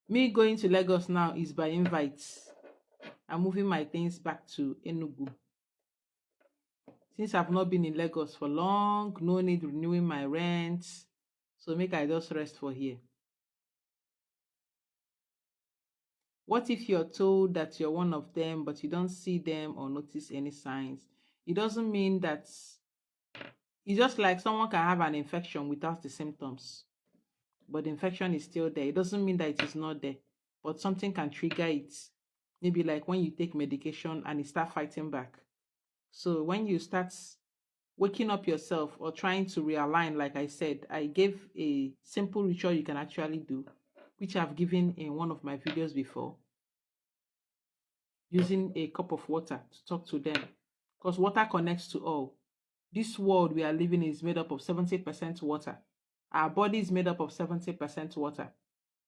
me going to Lagos now is by invite. I'm moving my things back to Enugu. Since I've not been in Lagos for long, no need renewing my rent. So make I just rest for here. What if you're told that you're one of them, but you don't see them or notice any signs? It doesn't mean that. It's just like someone can have an infection without the symptoms, but the infection is still there. It doesn't mean that it is not there, but something can trigger it. Maybe like when you take medication and it starts fighting back. So when you start waking up yourself or trying to realign, like I said, I gave a simple ritual you can actually do, which I've given in one of my videos before, using a cup of water to talk to them, because water connects to all. This world we are living is made up of 70% water. Our body is made up of 70% water.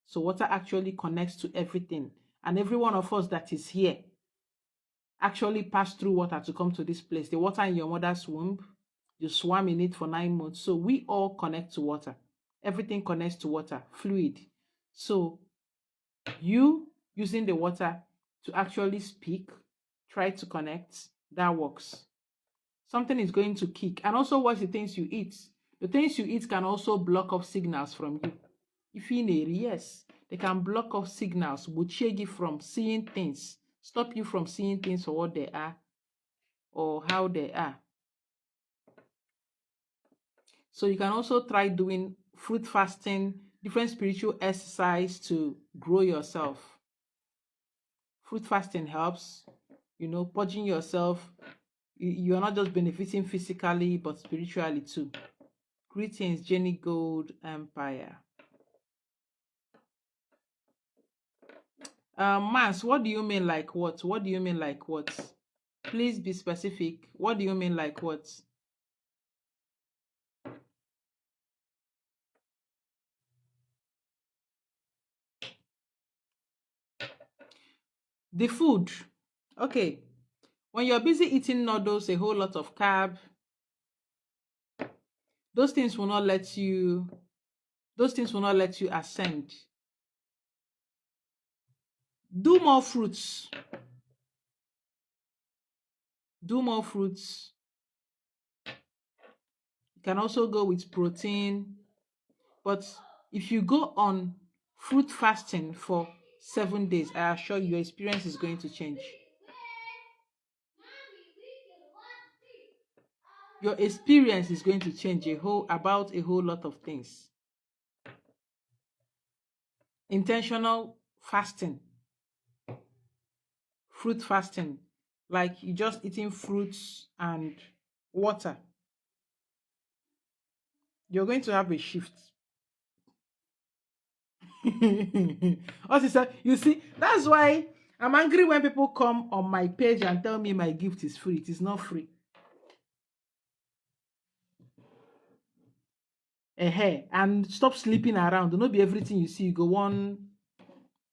So water actually connects to everything. And every one of us that is here actually passed through water to come to this place. The water in your mother's womb, you swam in it for 9 months. So we all connect to water. Everything connects to water, fluid. So you using the water to actually speak, try to connect, that works. Something is going to kick. And also watch the things you eat. The things you eat can also block off signals from you. If in a yes, they can block off signals, would change you from seeing things, stop you from seeing things for what they are or how they are. So you can also try doing fruit fasting, different spiritual exercise to grow yourself. Fruit fasting helps, purging yourself. You're not just benefiting physically, but spiritually too. Greetings, Jenny Gold Empire. Mans, what do you mean like what? What do you mean like what? Please be specific. What do you mean like what? The food. Okay. When you're busy eating noodles, a whole lot of carb, those things will not let you ascend. Do more fruits. Do more fruits. You can also go with protein. But if you go on fruit fasting for 7 days, I assure you your experience is going to change. Your experience is going to change about a whole lot of things. Intentional fasting, fruit fasting, like you just eating fruits and water. You're going to have a shift. You see, that's why I'm angry when people come on my page and tell me my gift is free. It is not free. And stop sleeping around. Don't be everything you see. You go one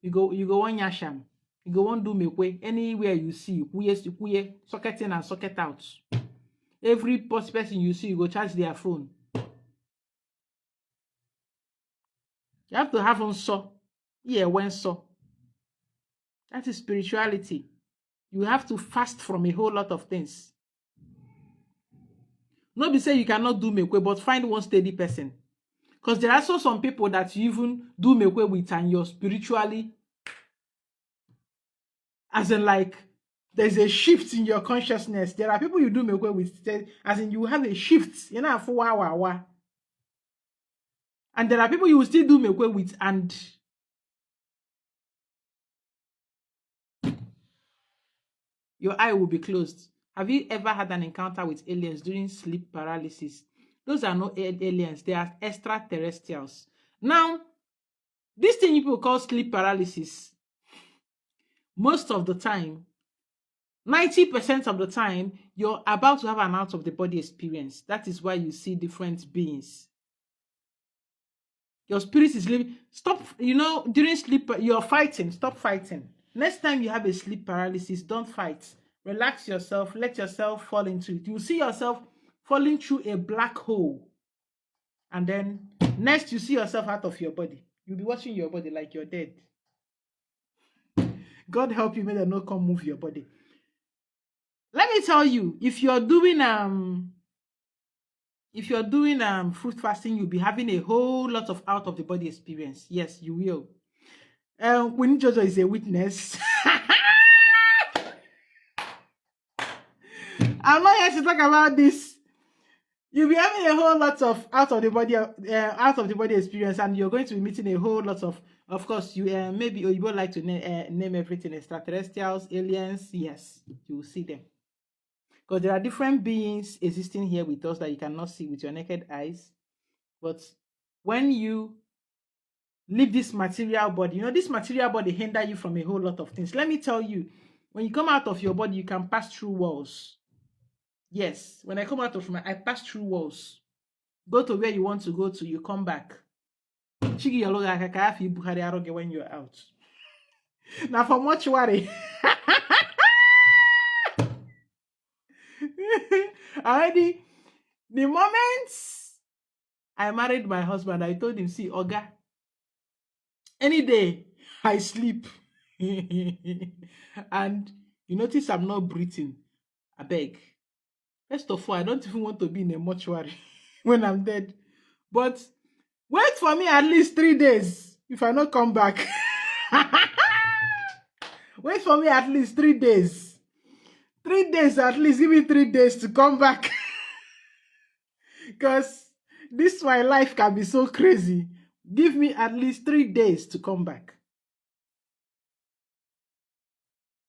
yasham. You go one do mekwe. Anywhere you see, kuye, socket in and socket out. Every person you see, you go charge their phone. You have to have on so. Yeah, when so. That is spirituality. You have to fast from a whole lot of things. Not be say you cannot do mekwe, but find one steady person. Because there are also some people that you even do mekwe with and you're spiritually, as in like, there's a shift in your consciousness. There are people you do mekwe with, as in you have a shift. For wow. And there are people you will still do mekwe with and your eye will be closed. Have you ever had an encounter with aliens during sleep paralysis? Those are not aliens. They are extraterrestrials. Now, this thing people call sleep paralysis, most of the time, 90% of the time, you're about to have an out of the body experience. That is why you see different beings. Your spirit is living. Stop, during sleep, you're fighting. Stop fighting. Next time you have a sleep paralysis, don't fight. Relax yourself. Let yourself fall into it. You see yourself falling through a black hole. And then next you see yourself out of your body. You'll be watching your body like you're dead. God help you, may they not come move your body. Let me tell you, if you're doing fruit fasting, you'll be having a whole lot of out of the body experience. Yes, you will. Queen Jojo is a witness. I'm not here to talk about this. You'll be having a whole lot of out of the body experience, and you're going to be meeting a whole lot of course, you maybe you would like to name everything: extraterrestrials, aliens. Yes, you will see them. Because there are different beings existing here with us that you cannot see with your naked eyes. But when you leave this material body, this material body hinder you from a whole lot of things. Let me tell you, when you come out of your body, you can pass through walls. Yes, when I come out of I pass through walls. Go to where you want to go to, you come back. When you're out. Now for much worry. Already, the moment I married my husband, I told him, see, Oga, any day I sleep and you notice I'm not breathing, I beg. First of all, I don't even want to be in a mortuary when I'm dead. But wait for me at least 3 days if I not come back. Wait for me at least 3 days. 3 days at least, give me 3 days to come back. Because this my life can be so crazy. Give me at least 3 days to come back.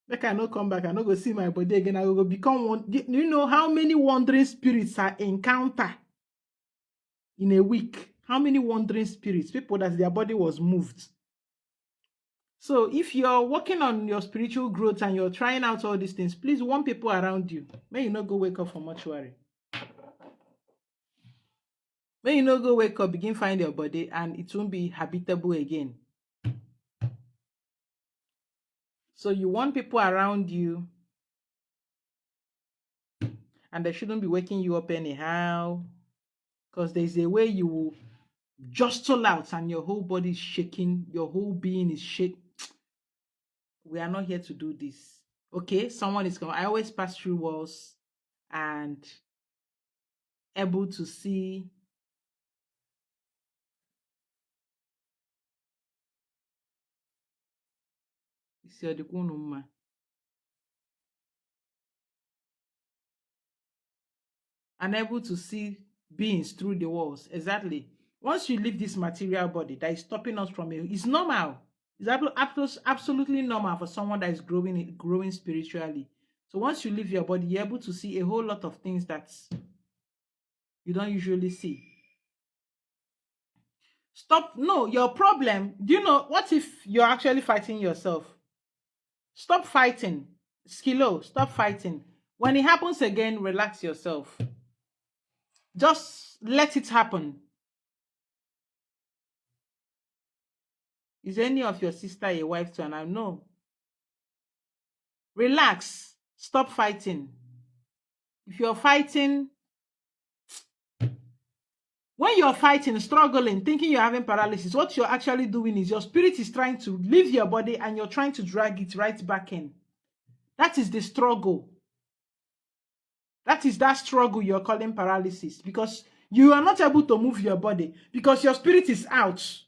Like I not come back, I not go see my body again. I will go become one. You know how many wandering spirits I encounter in a week? How many wandering spirits? People that their body was moved. So if you're working on your spiritual growth and you're trying out all these things, please warn people around you. May you not go wake up from mortuary. May you not go wake up, begin find your body, and it won't be habitable again. So you want people around you, and they shouldn't be waking you up anyhow, because there's a way you will jostle out and your whole body is shaking, your whole being is shaking. We are not here to do this. Okay, someone is going. I always pass through walls and able to see unable to see beings through the walls. Exactly. Once you leave this material body that is stopping us from it, it's normal. It's absolutely normal for someone that is growing spiritually. So once you leave your body, you're able to see a whole lot of things that you don't usually see. Stop. No, your problem. Do you know what if you're actually fighting yourself? Stop fighting. Skilo, stop fighting. When it happens again, relax yourself. Just let it happen. Is any of your sister a wife to another? No. Relax. Stop fighting. If you're fighting, when you're fighting, struggling, thinking you're having paralysis, what you're actually doing is your spirit is trying to leave your body and you're trying to drag it right back in. That is the struggle. That is that struggle you're calling paralysis, because you are not able to move your body because your spirit is out.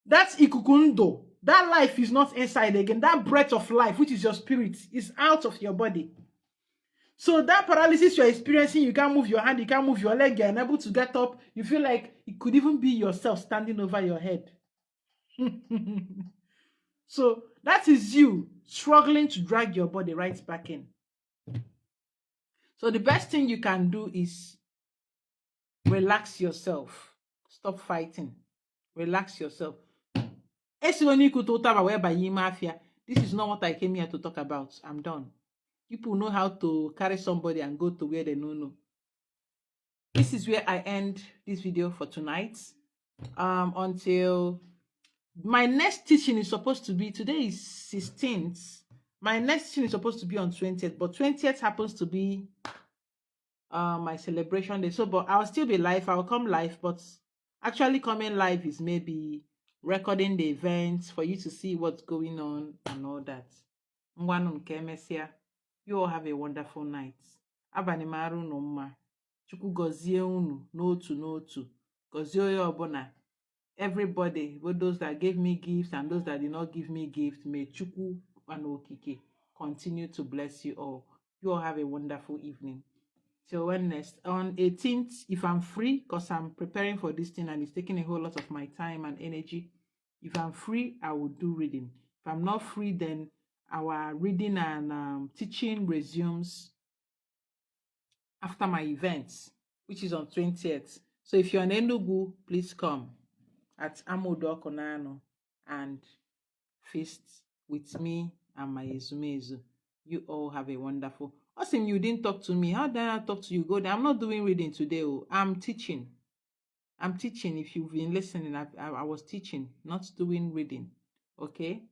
That's ikukundo. That life is not inside again. That breath of life, which is your spirit, is out of your body. So that paralysis you're experiencing, you can't move your hand, you can't move your leg, you're unable to get up. You feel like it could even be yourself standing over your head. So that is you struggling to drag your body right back in. So the best thing you can do is relax yourself. Stop fighting. Relax yourself. The This is not what I came here to talk about. I'm done. People know how to carry somebody and go to where they don't know. This is where I end this video for tonight. Until my next teaching is supposed to be, today is 16th. My next teaching is supposed to be on 20th, but 20th happens to be my celebration day. So, but I'll still be live. I'll come live, but actually coming live is maybe recording the events for you to see what's going on and all that. You all have a wonderful night. Abanimaru no mma. Chukwu gozie unu n'otu n'otu. Gozie onye ọbụla. Everybody, both those that gave me gifts and those that did not give me gifts, may Chukwu and Okike continue to bless you all. You all have a wonderful evening. Till when next? On 18th, if I'm free, because I'm preparing for this thing and it's taking a whole lot of my time and energy. If I'm free, I will do reading. If I'm not free, then our reading and teaching resumes after my events, which is on 20th. So if you're in Enugu, please come at Amodo Konano and feast with me and my Ezumezu. You all have a wonderful. Awesome, you didn't talk to me. How did I talk to you? Go there. I'm not doing reading today. I'm teaching. I'm teaching. If you've been listening, I was teaching, not doing reading. Okay.